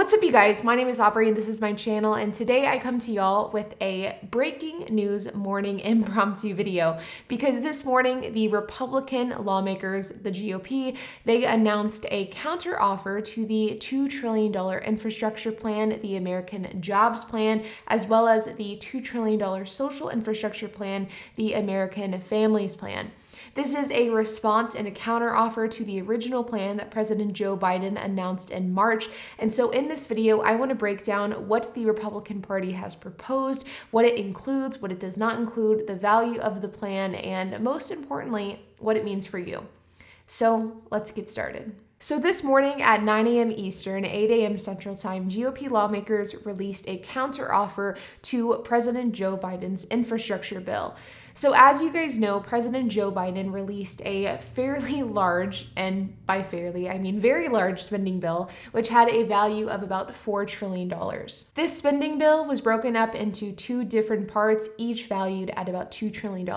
What's up, you guys? My name is Aubrey and this is my channel, and today I come to y'all with a breaking news morning impromptu video because this morning the Republican lawmakers, the GOP, they announced a counteroffer to the $2 trillion infrastructure plan, the American Jobs Plan, as well as the $2 trillion social infrastructure plan, the American Families Plan. This is a response and a counteroffer to the original plan that President Joe Biden announced in March. And so in this video, I want to break down what the Republican Party has proposed, what it includes, what it does not include, the value of the plan, and most importantly, what it means for you. So let's get started. So this morning at 9 a.m. Eastern, 8 a.m. Central Time, GOP lawmakers released a counteroffer to President Joe Biden's infrastructure bill. So as you guys know, President Joe Biden released a fairly large, and by fairly, I mean very large spending bill, which had a value of about $4 trillion. This spending bill was broken up into two different parts, each valued at about $2 trillion.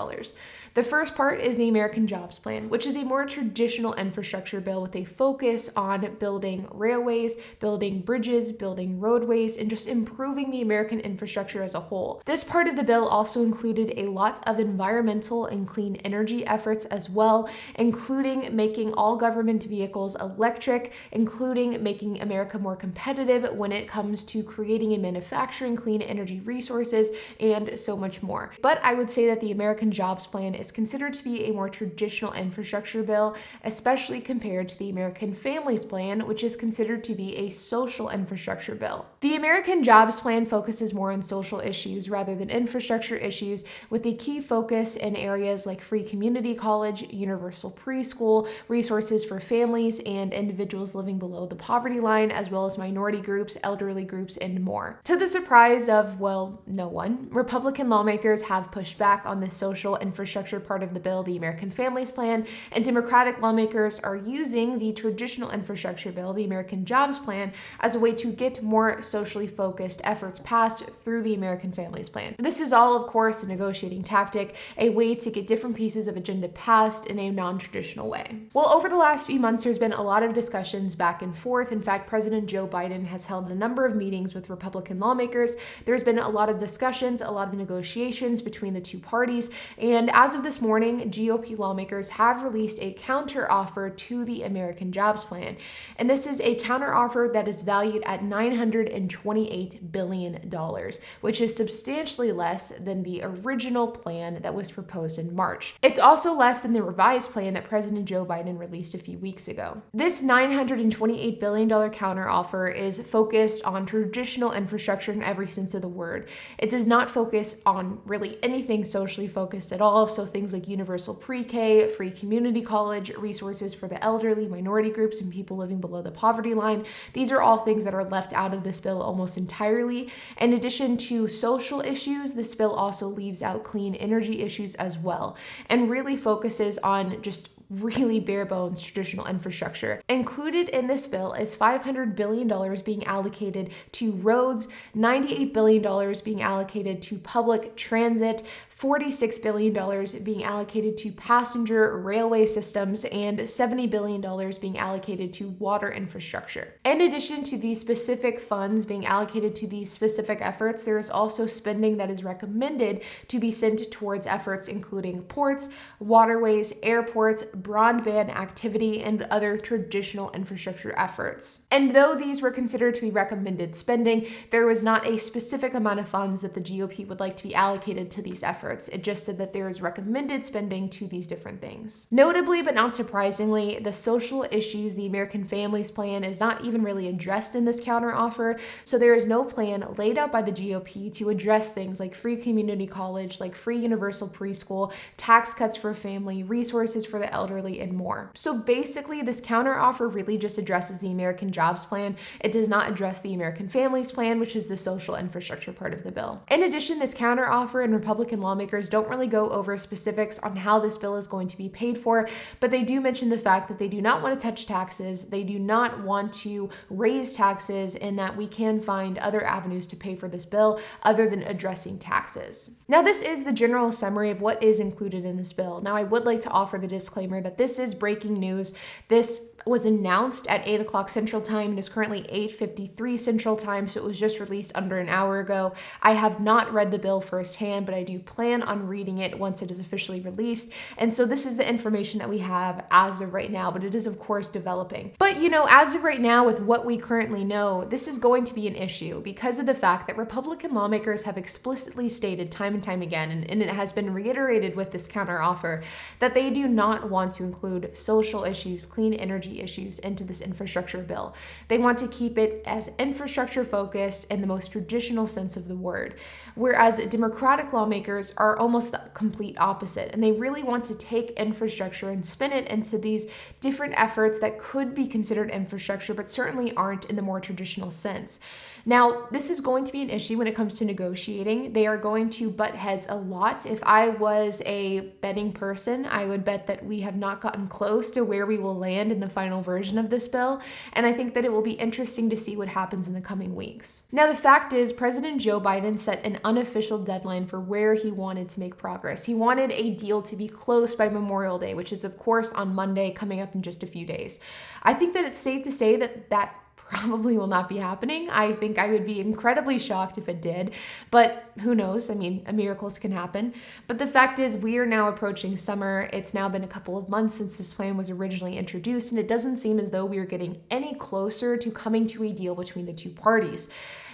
The first part is the American Jobs Plan, which is a more traditional infrastructure bill with a focus on building railways, building bridges, building roadways, and just improving the American infrastructure as a whole. This part of the bill also included a lot of environmental and clean energy efforts as well, including making all government vehicles electric, including making America more competitive when it comes to creating and manufacturing clean energy resources, and so much more. But I would say that the American Jobs Plan is considered to be a more traditional infrastructure bill, especially compared to the American Families Plan, which is considered to be a social infrastructure bill. The American Jobs Plan focuses more on social issues rather than infrastructure issues, with a key focus in areas like free community college, universal preschool, resources for families and individuals living below the poverty line, as well as minority groups, elderly groups, and more. To the surprise of, well, no one, Republican lawmakers have pushed back on this social infrastructure part of the bill, the American Families Plan, and Democratic lawmakers are using the traditional infrastructure bill, the American Jobs Plan, as a way to get more socially focused efforts passed through the American Families Plan. This is all, of course, a negotiating tactic, a way to get different pieces of agenda passed in a non-traditional way. Well, over the last few months, there's been a lot of discussions back and forth. In fact, President Joe Biden has held a number of meetings with Republican lawmakers. There's been a lot of discussions, a lot of negotiations between the two parties, and as of this morning, GOP lawmakers have released a counteroffer to the American Jobs Plan. And this is a counteroffer that is valued at $928 billion, which is substantially less than the original plan that was proposed in March. It's also less than the revised plan that President Joe Biden released a few weeks ago. This $928 billion counteroffer is focused on traditional infrastructure in every sense of the word. It does not focus on really anything socially focused at all, so things like universal pre-K, free community college, resources for the elderly, minority groups, and people living below the poverty line. These are all things that are left out of this bill almost entirely. In addition to social issues, this bill also leaves out clean energy issues as well, and really focuses on just really bare bones traditional infrastructure. Included in this bill is $500 billion being allocated to roads, $98 billion being allocated to public transit, $46 billion being allocated to passenger railway systems, and $70 billion being allocated to water infrastructure. In addition to these specific funds being allocated to these specific efforts, there is also spending that is recommended to be sent towards efforts including ports, waterways, airports, broadband activity, and other traditional infrastructure efforts. And though these were considered to be recommended spending, there was not a specific amount of funds that the GOP would like to be allocated to these efforts. It just said that there is recommended spending to these different things. Notably, but not surprisingly, the social issues, the American Families Plan, is not even really addressed in this counteroffer. So there is no plan laid out by the GOP to address things like free community college, like free universal preschool, tax cuts for family, resources for the elderly, and more. So basically, this counteroffer really just addresses the American Jobs Plan. It does not address the American Families Plan, which is the social infrastructure part of the bill. In addition, this counteroffer and Republican lawmakers lawmakers don't really go over specifics on how this bill is going to be paid for, but they do mention the fact that they do not want to touch taxes. They do not want to raise taxes, and that we can find other avenues to pay for this bill other than addressing taxes. Now, this is the general summary of what is included in this bill. Now, I would like to offer the disclaimer that this is breaking news. This was announced at 8 o'clock Central Time and is currently 8:53 Central Time, so it was just released under an hour ago. I have not read the bill firsthand, but I do plan on reading it once it is officially released, and so this is the information that we have as of right now, but it is of course developing. But as of right now, with what we currently know, this is going to be an issue because of the fact that Republican lawmakers have explicitly stated time and time again, and it has been reiterated with this counteroffer, that they do not want to include social issues, clean energy issues into this infrastructure bill. They want to keep it as infrastructure focused in the most traditional sense of the word, whereas Democratic lawmakers are almost the complete opposite, and they really want to take infrastructure and spin it into these different efforts that could be considered infrastructure but certainly aren't in the more traditional sense. Now, this is going to be an issue when it comes to negotiating. They are going to butt heads a lot. If I was a betting person, I would bet that we have not gotten close to where we will land in the final version of this bill, and I think that it will be interesting to see what happens in the coming weeks. Now, the fact is, President Joe Biden set an unofficial deadline for where he wanted to make progress. He wanted a deal to be close by Memorial Day, which is of course on Monday, coming up in just a few days. I think that it's safe to say that that probably will not be happening. I think I would be incredibly shocked if it did, but who knows? I mean, miracles can happen. But the fact is, we are now approaching summer. It's now been a couple of months since this plan was originally introduced, and it doesn't seem as though we are getting any closer to coming to a deal between the two parties.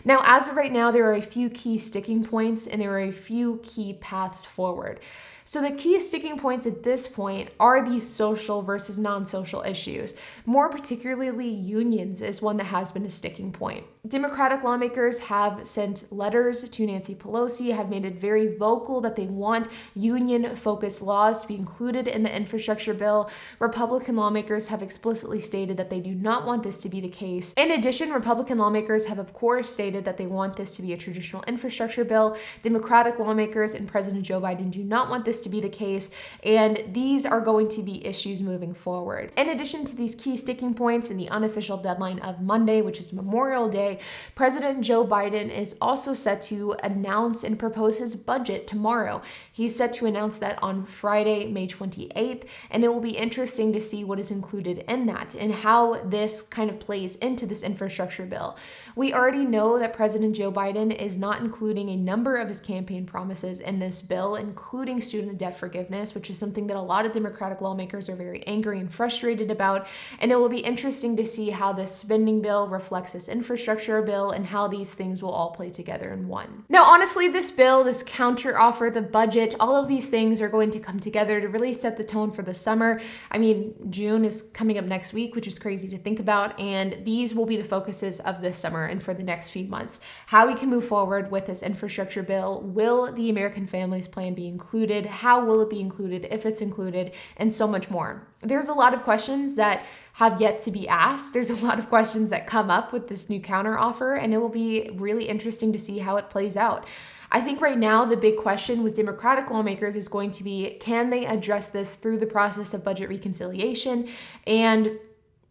Now, as of right now, there are a few key sticking points and there are a few key paths forward. So the key sticking points at this point are these social versus non-social issues. More particularly, unions is one that has been a sticking point. Democratic lawmakers have sent letters to Nancy Pelosi, have made it very vocal that they want union-focused laws to be included in the infrastructure bill. Republican lawmakers have explicitly stated that they do not want this to be the case. In addition, Republican lawmakers have of course stated that they want this to be a traditional infrastructure bill. Democratic lawmakers and President Joe Biden do not want this to be the case, and these are going to be issues moving forward. In addition to these key sticking points and the unofficial deadline of Monday, which is Memorial Day, President Joe Biden is also set to announce and propose his budget tomorrow. He's set to announce that on Friday, May 28th, and it will be interesting to see what is included in that and how this kind of plays into this infrastructure bill. We already know that President Joe Biden is not including a number of his campaign promises in this bill, including student debt forgiveness, which is something that a lot of Democratic lawmakers are very angry and frustrated about. And it will be interesting to see how this spending bill reflects this infrastructure bill and how these things will all play together in one. Now, honestly, this bill, this counter offer, the budget, all of these things are going to come together to really set the tone for the summer. I mean, June is coming up next week, which is crazy to think about. And these will be the focuses of this summer and for the next few months. How we can move forward with this infrastructure bill. Will the American Families Plan be included? How will it be included, if it's included, and so much more. There's a lot of questions that have yet to be asked. There's a lot of questions that come up with this new counter offer, and it will be really interesting to see how it plays out. I think right now the big question with Democratic lawmakers is going to be, can they address this through the process of budget reconciliation? And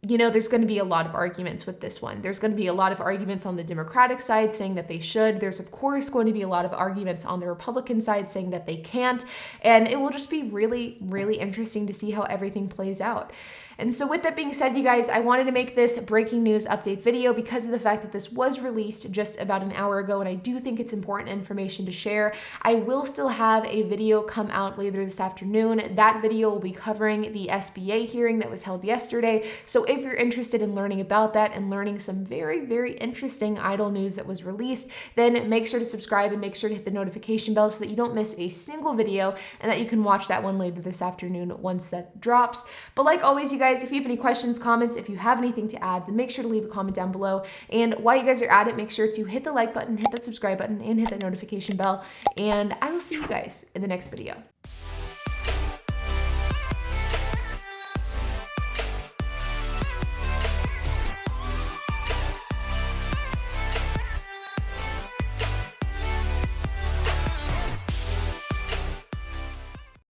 there's going to be a lot of arguments with this one. There's going to be a lot of arguments on the Democratic side saying that they should. There's, of course, going to be a lot of arguments on the Republican side saying that they can't. And it will just be really, really interesting to see how everything plays out. And so with that being said, you guys, I wanted to make this breaking news update video because of the fact that this was released just about an hour ago, and I do think it's important information to share. I will still have a video come out later this afternoon. That video will be covering the SBA hearing that was held yesterday. So if you're interested in learning about that and learning some very, very interesting idle news that was released, then make sure to subscribe and make sure to hit the notification bell so that you don't miss a single video and that you can watch that one later this afternoon once that drops. But like always, you guys, if you have any questions, comments, if you have anything to add, then make sure to leave a comment down below. And while you guys are at it, make sure to hit the like button, hit that subscribe button, and hit that notification bell. And I will see you guys in the next video.